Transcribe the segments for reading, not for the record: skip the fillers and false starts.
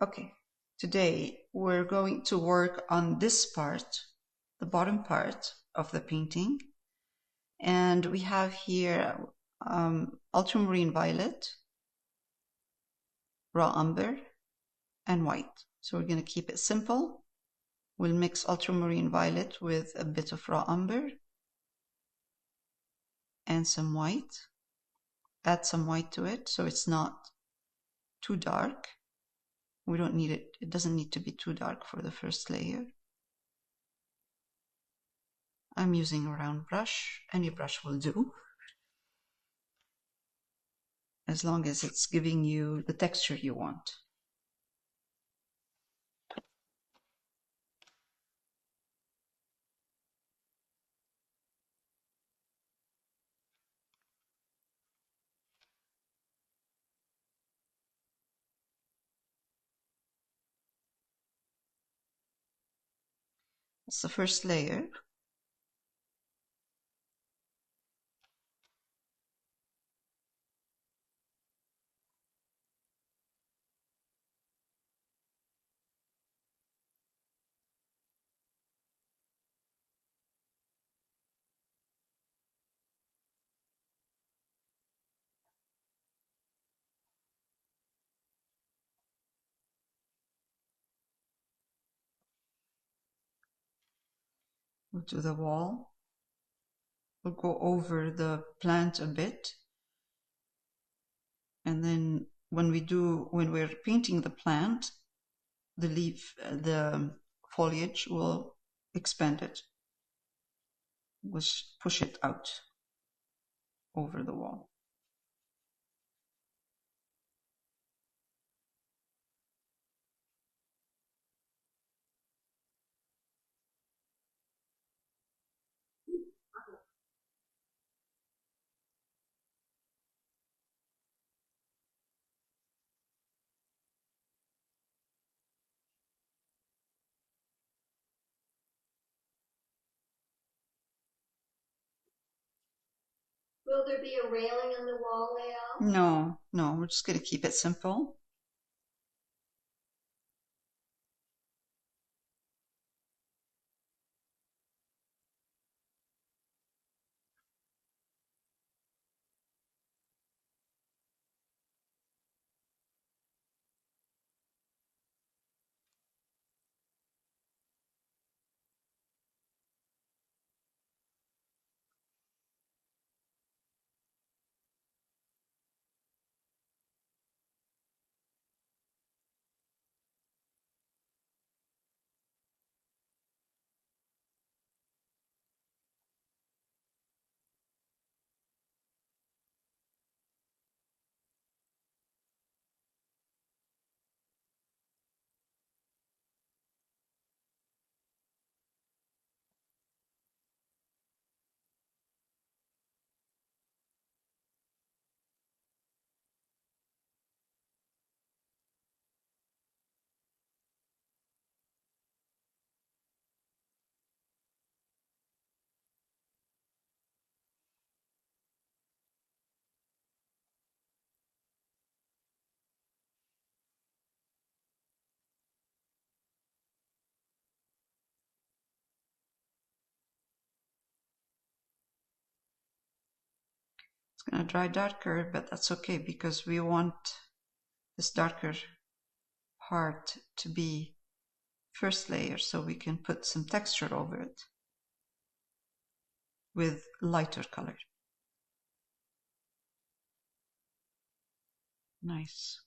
Okay, today we're going to work on this part, the bottom part of the painting. And we have here ultramarine violet, raw umber, and white. So we're going to keep it simple. We'll mix ultramarine violet with a bit of raw umber and some white. Add some white to it so it's not too dark. We don't need it. It doesn't need to be too dark for the first layer. I'm using a round brush. Any brush will do, as long as it's giving you the texture you want. That's the first layer. Go to the wall. We'll go over the plant a bit. And then when we're painting the plant, the leaf, the foliage will expand it. We'll push it out over the wall. Will there be a railing on the wall layout? No, we're just going to keep it simple. It's going to dry darker, but that's okay because we want this darker part to be first layer, so we can put some texture over it with lighter color. Nice.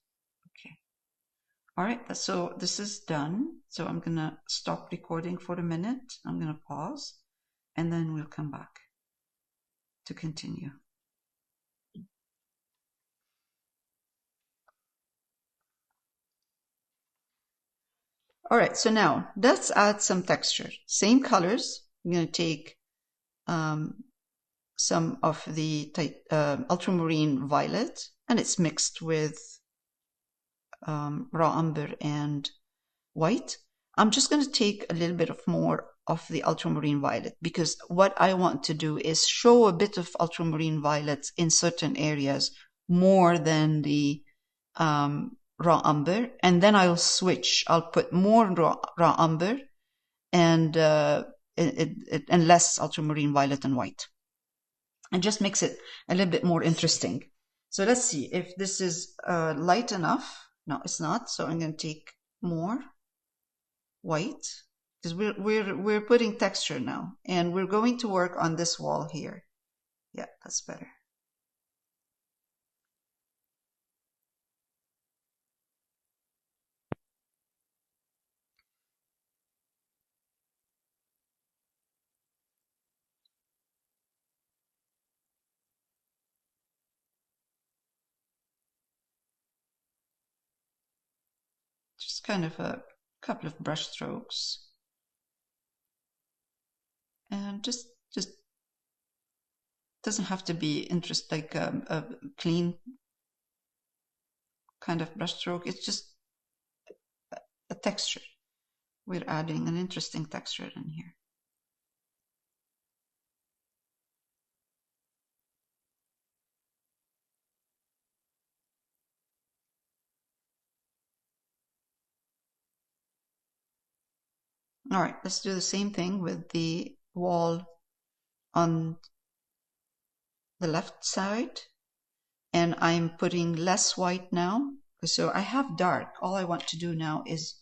Okay. All right, so this is done. So I'm going to stop recording for a minute. I'm going to pause, and then we'll come back to continue. All right, so now let's add some texture. Same colors. I'm going to take some of the ultramarine violet, and it's mixed with raw umber and white. I'm just going to take a little bit of more of the ultramarine violet because what I want to do is show a bit of ultramarine violet in certain areas more than the raw umber, and then I'll switch. I'll put more raw umber and less ultramarine violet and white, and just makes it a little bit more interesting. So let's see if this is light enough. No, it's not. So I'm going to take more white, because we're putting texture now, and we're going to work on this wall here. Yeah, that's better. Just kind of a couple of brush strokes, and just doesn't have to be like a clean kind of brush stroke. It's just a texture. We're adding an interesting texture in here. All right, let's do the same thing with the wall on the left side. And I'm putting less white now. So I have dark. All I want to do now is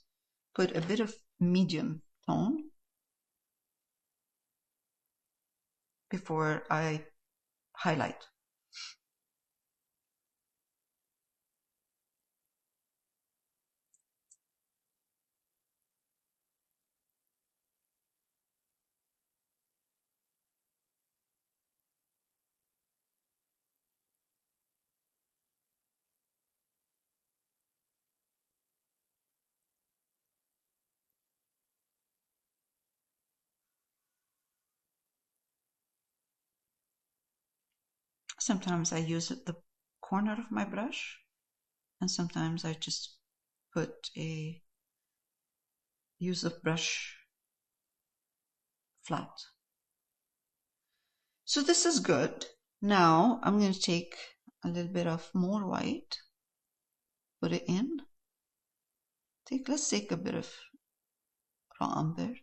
put a bit of medium tone before I highlight. Sometimes I use the corner of my brush, and sometimes I just use the brush flat. So this is good. Now I'm going to take a little bit of more white, put it in. Let's take a bit of raw umber,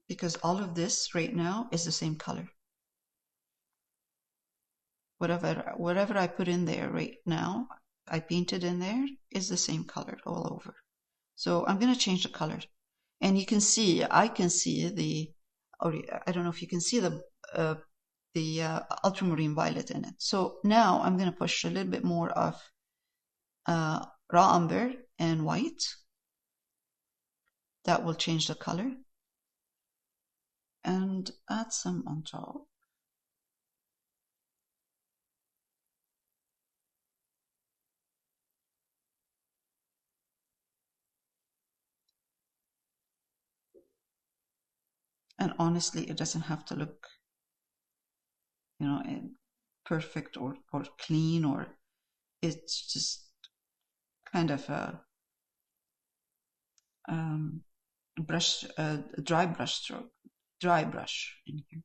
because all of this right now is the same color. Whatever I put in there right now, I painted in there, is the same color all over. So I'm going to change the color, and you can see, I can see I don't know if you can see the ultramarine violet in it. So now I'm going to push a little bit more of raw umber and white. That will change the color, and add some on top. And honestly, it doesn't have to look, perfect or clean, or it's just kind of a dry brush stroke, dry brush in here.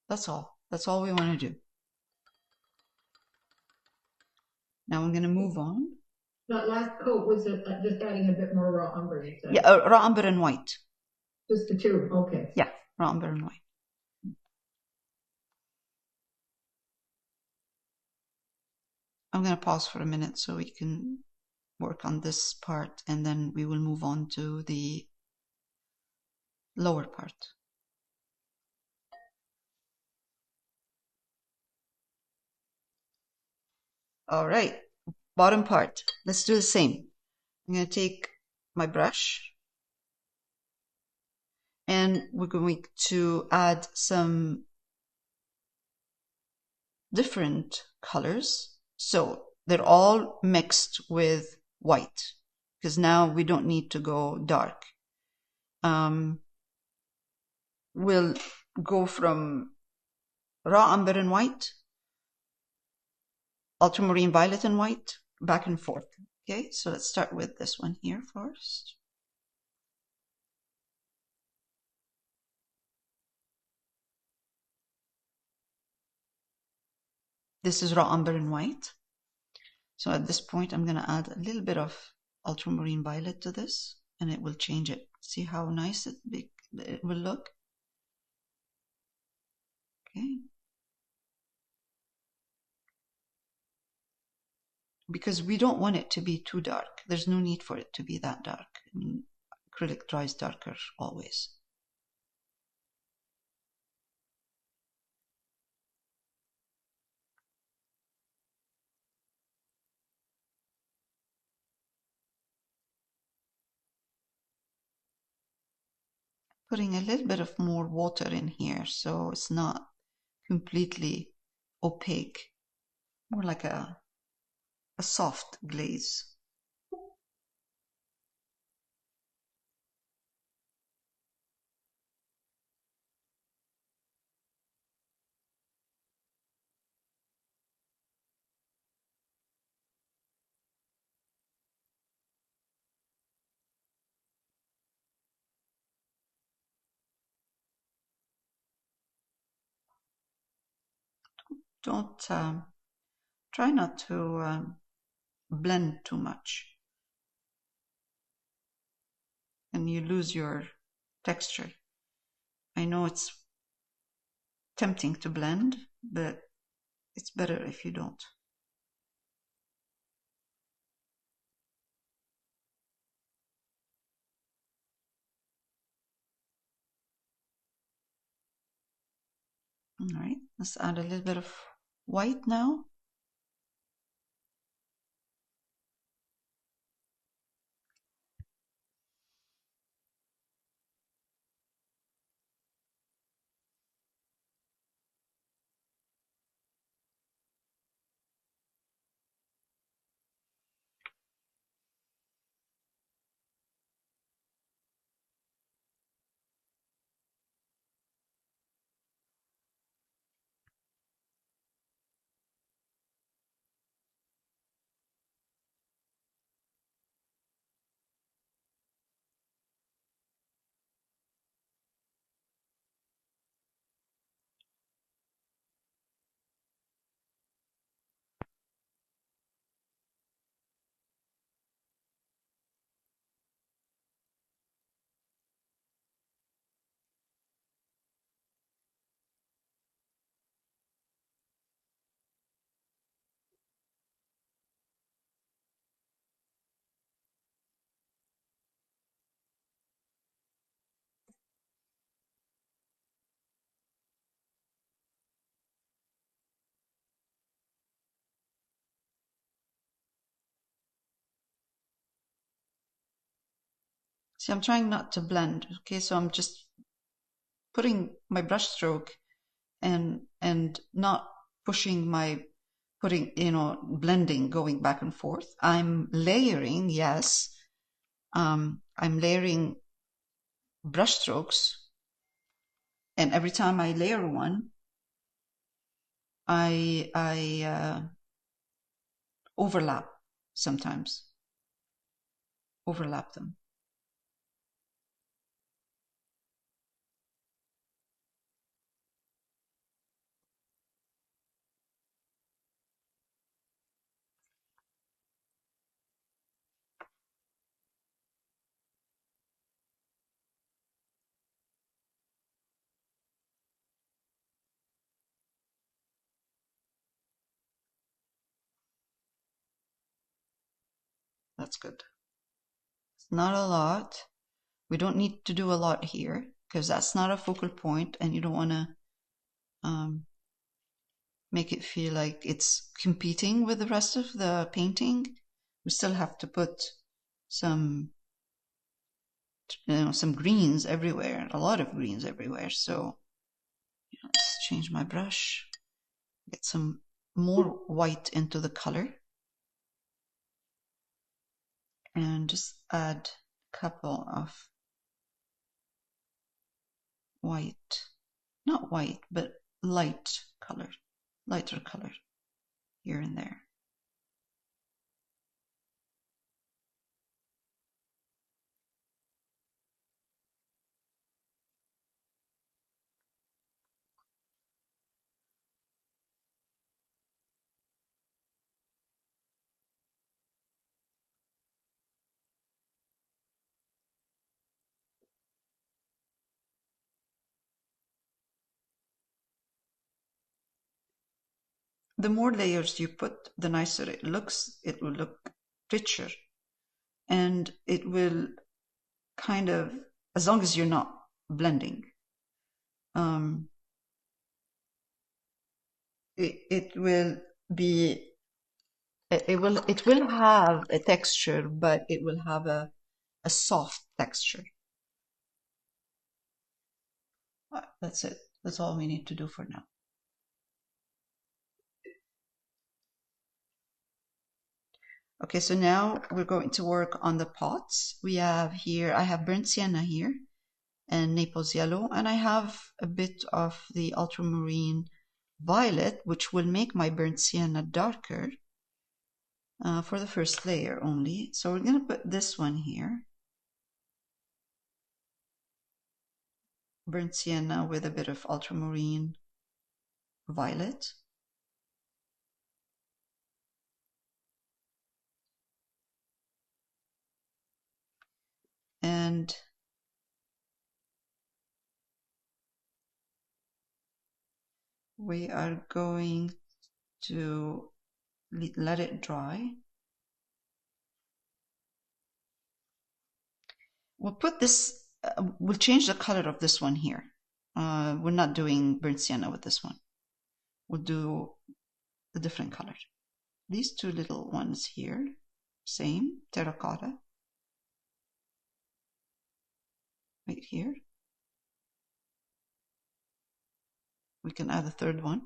That's all. That's all we want to do. Now I'm going to move on. That last coat was just adding a bit more raw umber, you said? Yeah, raw umber and white. Just the two, okay. Yeah, raw umber and white. I'm going to pause for a minute so we can work on this part, and then we will move on to the lower part. All right, bottom part. Let's do the same. I'm going to take my brush, and we're going to add some different colors. So they're all mixed with white, because now we don't need to go dark. We'll go from raw umber and white, ultramarine violet and white, back and forth. Okay, so let's start with this one here first. This is raw umber and white. So at this point, I'm going to add a little bit of Ultramarine Violet to this, and it will change it. See how nice it will look? Okay. Because we don't want it to be too dark. There's no need for it to be that dark. I mean, acrylic dries darker always. Putting a little bit of more water in here so it's not completely opaque, more like a soft glaze. Don't try not to blend too much, and you lose your texture. I know it's tempting to blend, but it's better if you don't. All right, let's add a little bit of white now. See, I'm trying not to blend, okay? So I'm just putting my brush stroke and not pushing blending, going back and forth. I'm layering, yes. I'm layering brush strokes, and every time I layer one, I overlap sometimes. Overlap them. That's good. It's not a lot. We don't need to do a lot here because that's not a focal point, and you don't want to make it feel like it's competing with the rest of the painting. We still have to put some some greens everywhere, a lot of greens everywhere. So let's change my brush, get some more white into the color, and just add a couple of white, not white, but lighter color here and there. the more layers you put, the nicer it looks. It will look richer, and it will kind of, as long as you're not blending, it will be, it will have a texture, but it will have a soft texture. That's it. That's all we need to do for now. Okay, so now we're going to work on the pots. We have here, I have burnt sienna here and Naples Yellow, and I have a bit of the Ultramarine Violet, which will make my burnt sienna darker for the first layer only. So we're going to put this one here, burnt sienna with a bit of Ultramarine Violet. And we are going to let it dry. We'll put this, we'll change the color of this one here. We're not doing burnt sienna with this one. We'll do a different color. These two little ones here, same, terracotta. Right here. We can add a third one.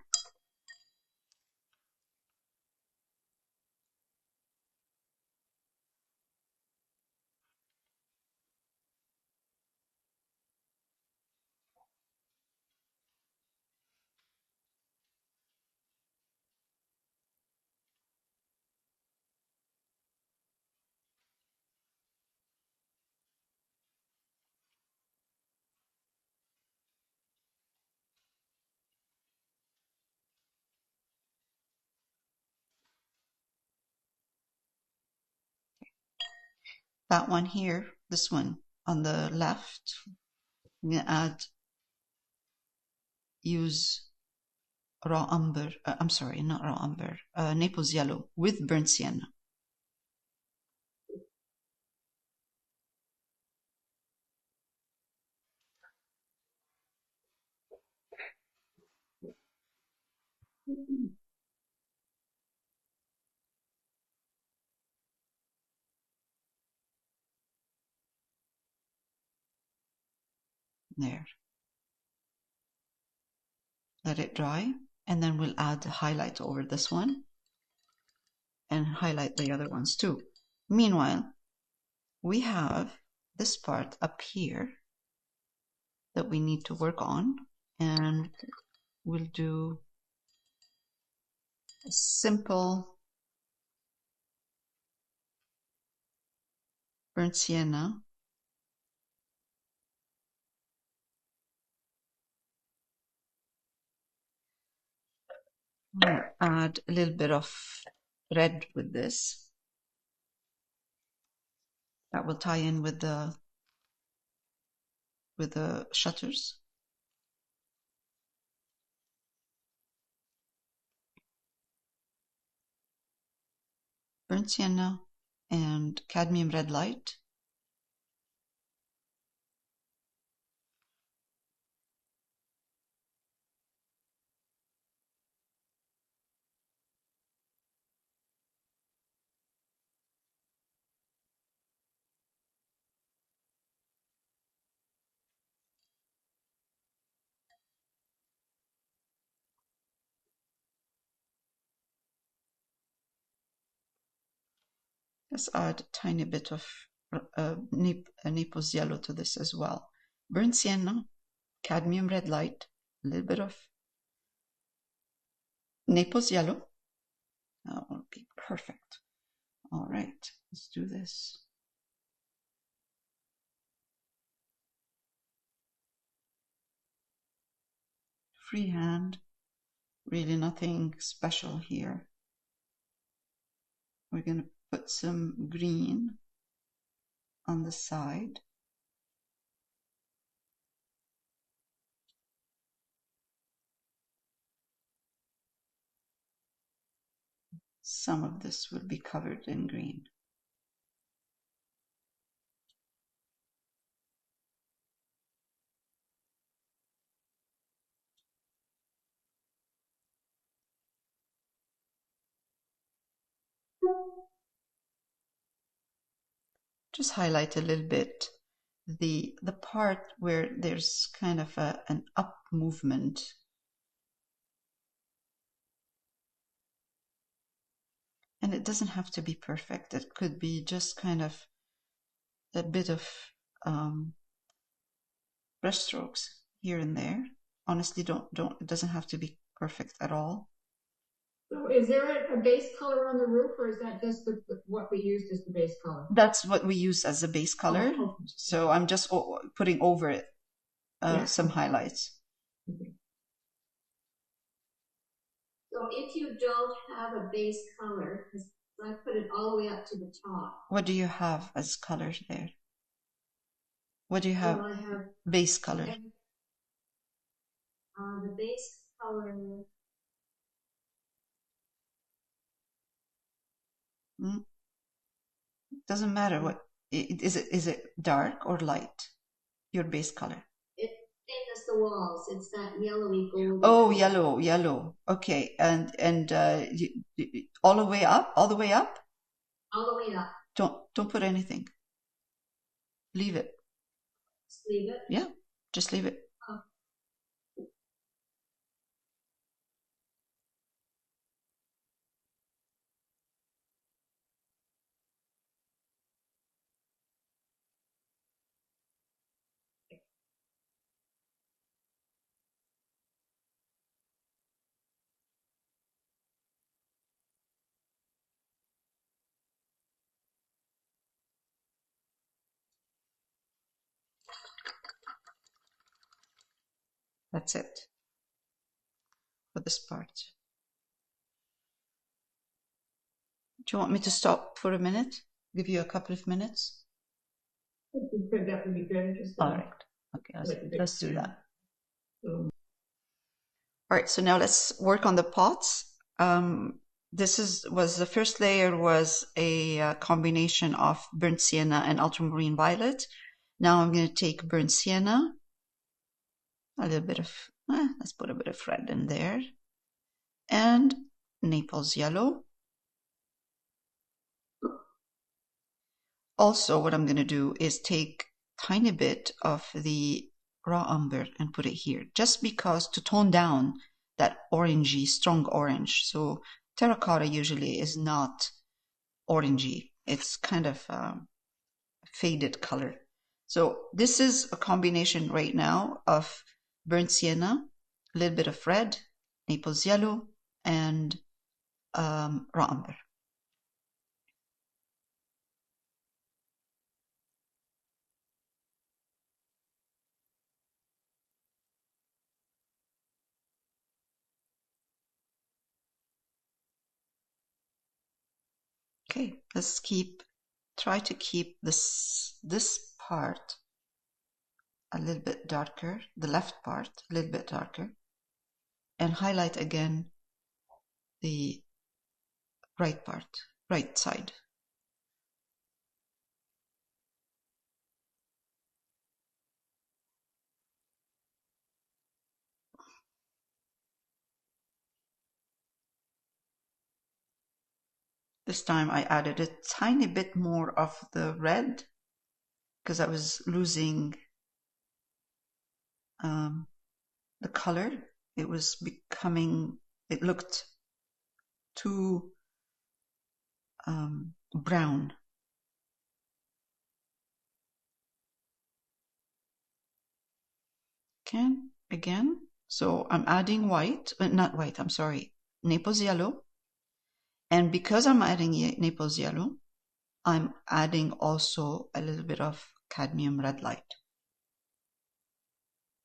That one here, this one on the left, I'm going to use raw umber, I'm sorry, not raw umber, Naples Yellow with burnt sienna. There. Let it dry, and then we'll add highlight over this one and highlight the other ones too. Meanwhile, we have this part up here that we need to work on, and we'll do a simple burnt sienna. We'll add a little bit of red with this. That will tie in with the shutters. Burnt sienna and cadmium red light. Let's add a tiny bit of Naples Yellow to this as well. Burnt sienna, cadmium red light, a little bit of Naples Yellow. That will be perfect. All right, let's do this. Freehand, really nothing special here. We're going to put some green on the side. some of this will be covered in green. Just highlight a little bit the part where there's kind of an up movement. And it doesn't have to be perfect. It could be just kind of a bit of brush strokes here and there. Honestly, it doesn't have to be perfect at all. So is there a base color on the roof, or is that just what we used as the base color? That's what we use as a base color. Oh, okay. So I'm just putting over it some highlights. Okay. So if you don't have a base color, because I put it all the way up to the top. What do you have as colors there? What do you have? So I have base color. The base color. Doesn't matter what is it dark or light? Your base color. It's same as the walls. It's that yellowy gold. Oh, yellow. Okay, and all the way up, All the way up. Don't put anything. Leave it. Just leave it. Yeah, just leave it. Oh. That's it for this part. Do you want me to stop for a minute? Give you a couple of minutes? That would be good. All right. Okay, let's do that. All right, so now let's work on the pots. The first layer was a combination of burnt sienna and ultramarine violet. Now I'm going to take burnt sienna, a little bit of, let's put a bit of red in there, and Naples Yellow. Also, what I'm going to do is take a tiny bit of the raw umber and put it here, just because to tone down that orangey, strong orange. So terracotta usually is not orangey. It's kind of a faded color. So this is a combination right now of burnt sienna, a little bit of red, Naples Yellow, and raw umber. Okay, let's try to keep this part a little bit darker, the left part a little bit darker, and highlight again the right part, right side. This time I added a tiny bit more of the red because I was losing the color. It looked too brown. Again, so I'm adding Naples Yellow. And because I'm adding Naples Yellow, I'm adding also a little bit of cadmium red light.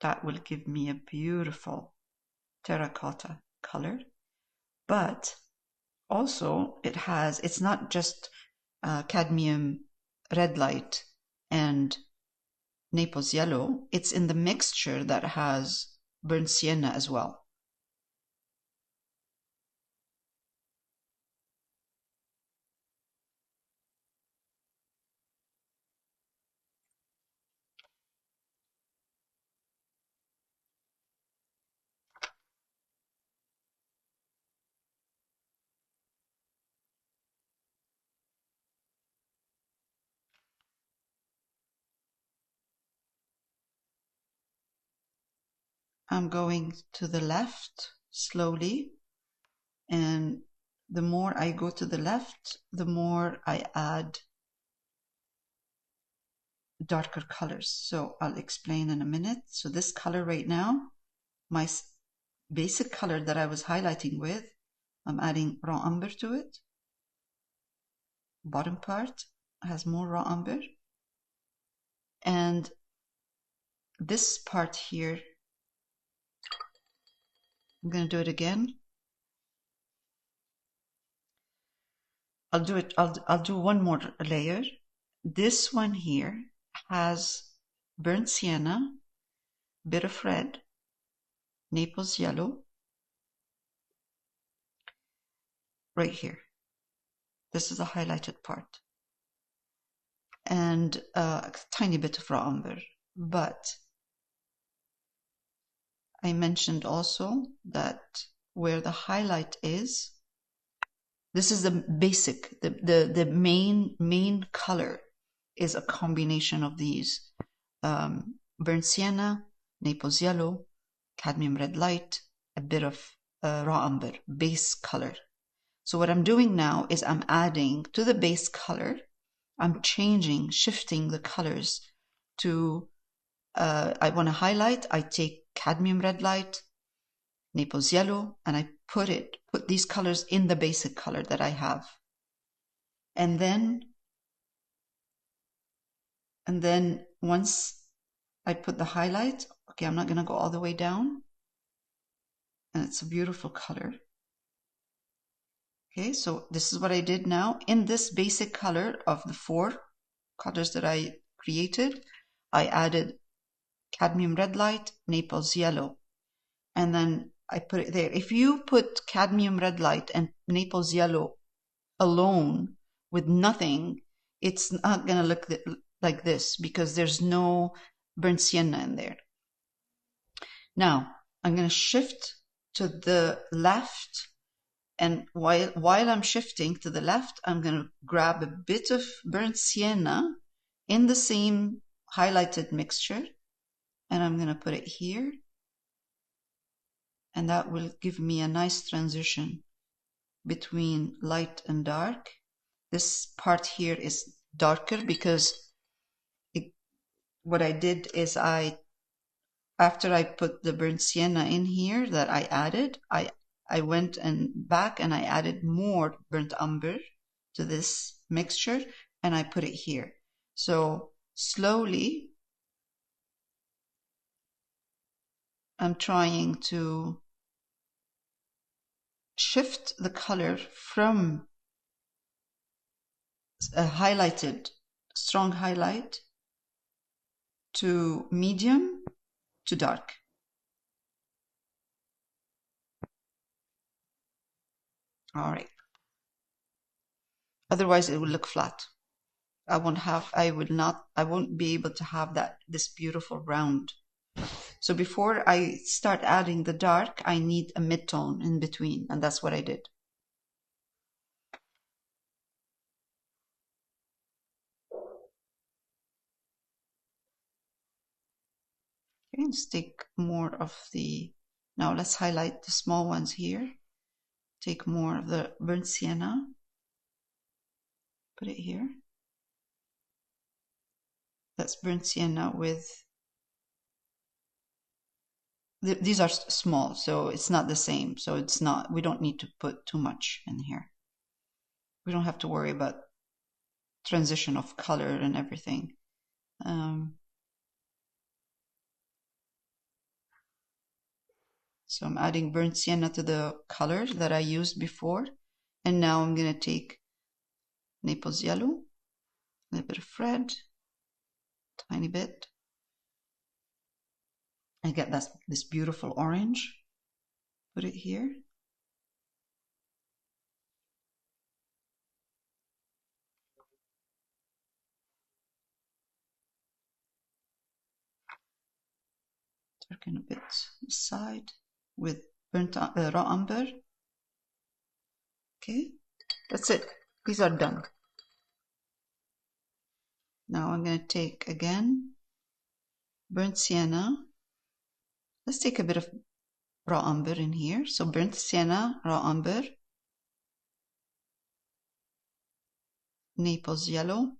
That will give me a beautiful terracotta color. But also it's not just cadmium red light and Naples Yellow. It's in the mixture that has burnt sienna as well. I'm going to the left slowly, and the more I go to the left, the more I add darker colors. So I'll explain in a minute. So this color right now, my basic color that I was highlighting with, I'm adding raw umber to it. Bottom part has more raw umber. And this part here, I'm going to do it again. I'll do one more layer. This one here has burnt sienna, bit of red, Naples yellow, right here. This is the highlighted part. And a tiny bit of raw umber. But I mentioned also that where the highlight is, this is the basic, the main color is a combination of these. Burnt sienna, Naples yellow, cadmium red light, a bit of raw umber, base color. So what I'm doing now is I'm adding to the base color, I'm shifting the colors to, I want to highlight, I take cadmium red light, Naples yellow, and I put these colors in the basic color that I have. And then once I put the highlight, okay, I'm not going to go all the way down. And it's a beautiful color. Okay, so this is what I did now. In this basic color of the 4 colors that I created, I added cadmium red light, Naples yellow, and then I put it there. If you put cadmium red light and Naples yellow alone with nothing, it's not going to look like this because there's no burnt sienna in there. Now, I'm going to shift to the left, and while I'm shifting to the left, I'm going to grab a bit of burnt sienna in the same highlighted mixture, and I'm going to put it here, and that will give me a nice transition between light and dark. This part here is darker because what I did is after I put the burnt sienna in here that I added, I went back and I added more burnt umber to this mixture, and I put it here. So slowly, I'm trying to shift the color from a highlighted, strong highlight to medium to dark. All right. Otherwise, it will look flat. I won't be able to have this beautiful round. So before I start adding the dark, I need a mid-tone in between, and that's what I did. Okay, let's take more of now let's highlight the small ones here. Take more of the burnt sienna, put it here. That's burnt sienna with, these are small, so it's not the same. So we don't need to put too much in here. We don't have to worry about transition of color and everything. So I'm adding burnt sienna to the colors that I used before. And now I'm going to take Naples yellow, a little bit of red, tiny bit. I get this beautiful orange. Put it here. Darken a bit side with burnt raw umber. Okay, that's it. These are done. Now I'm going to take again burnt sienna, Let's take a bit of raw umber in here. So burnt sienna, raw umber, Naples yellow,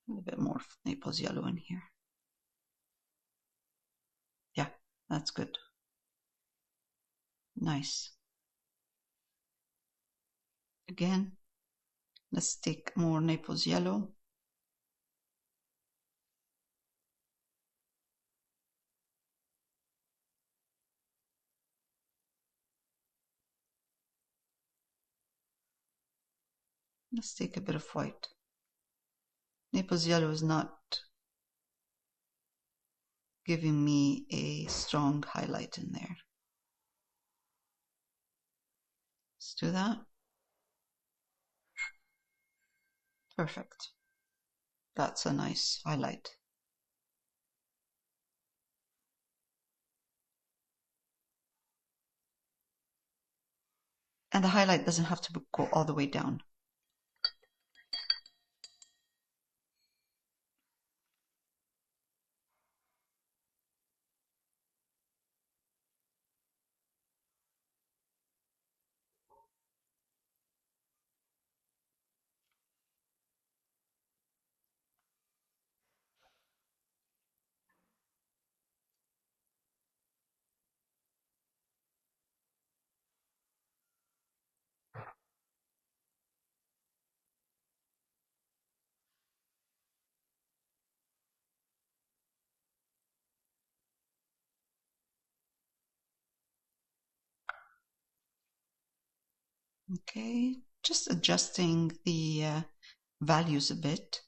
a little bit more of Naples yellow in here. Yeah, that's good. Nice. Again, let's take more Naples yellow. Let's take a bit of white. Naples yellow is not giving me a strong highlight in there. Let's do that. Perfect. That's a nice highlight. And the highlight doesn't have to go all the way down. Okay, just adjusting the values a bit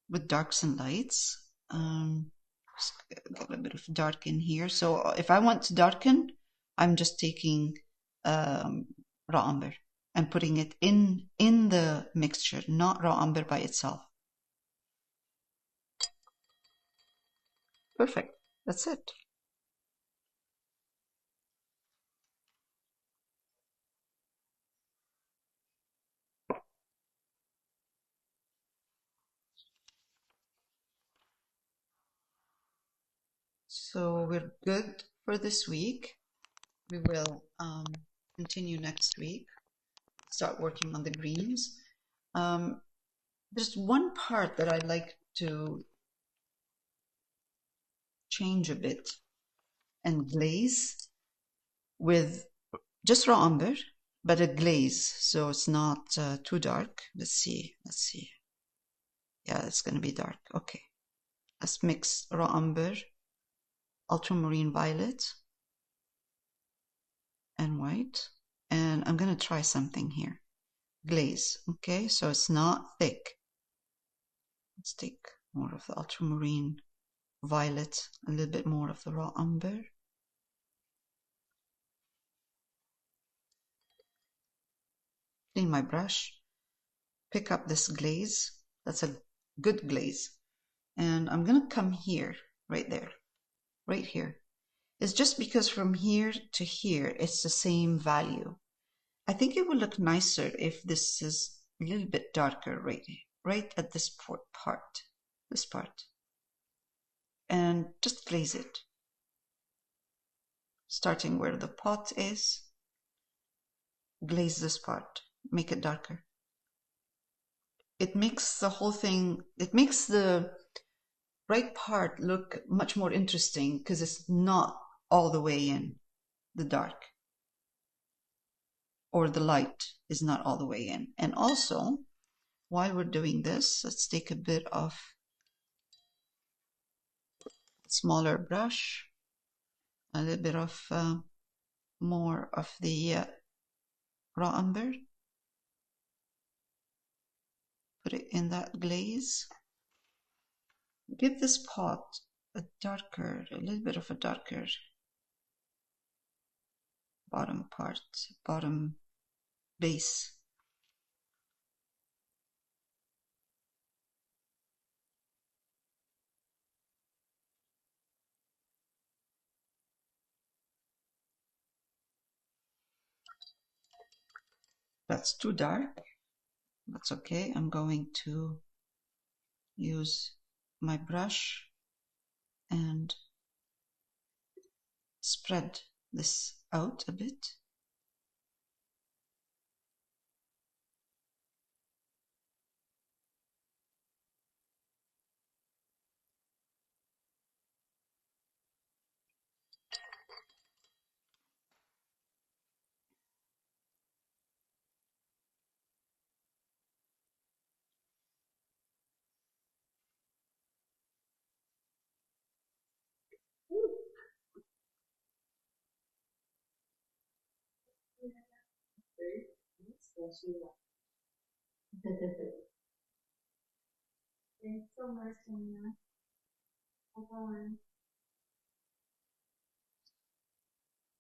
with darks and lights. Just get a bit of dark in here. So if I want to darken, I'm just taking raw umber and putting it in the mixture, not raw umber by itself. Perfect. That's it. So we're good for this week. We will continue next week, start working on the greens. There's one part that I'd like to change a bit and glaze with just raw umber, but a glaze, so it's not too dark. Let's see. Yeah, it's going to be dark. Okay. Let's mix raw umber, ultramarine violet, and white. And I'm going to try something here. Glaze. Okay, so it's not thick. Let's take more of the ultramarine violet, a little bit more of the raw umber. Clean my brush. Pick up this glaze. That's a good glaze. And I'm going to come here, right there, right here. It's just because from here to here, it's the same value. I think it would look nicer if this is a little bit darker right at this part. And just glaze it. Starting where the pot is, glaze this part, make it darker. It makes the whole thing, it makes the right part look much more interesting because it's not all the way in the dark, or the light is not all the way in. And also, while we're doing this, let's take a bit of smaller brush, a little bit of more of the raw umber, put it in that glaze. Give this pot a little bit of a darker bottom base. That's too dark. That's okay. I'm going to use my brush and spread this out a bit. Thanks so much, Sienna.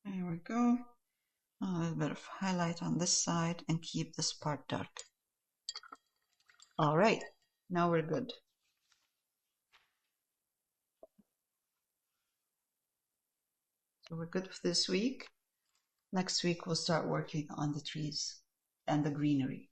There we go. A little bit of highlight on this side and keep this part dark. All right, now we're good. So we're good for this week. Next week, we'll start working on the trees and the greenery.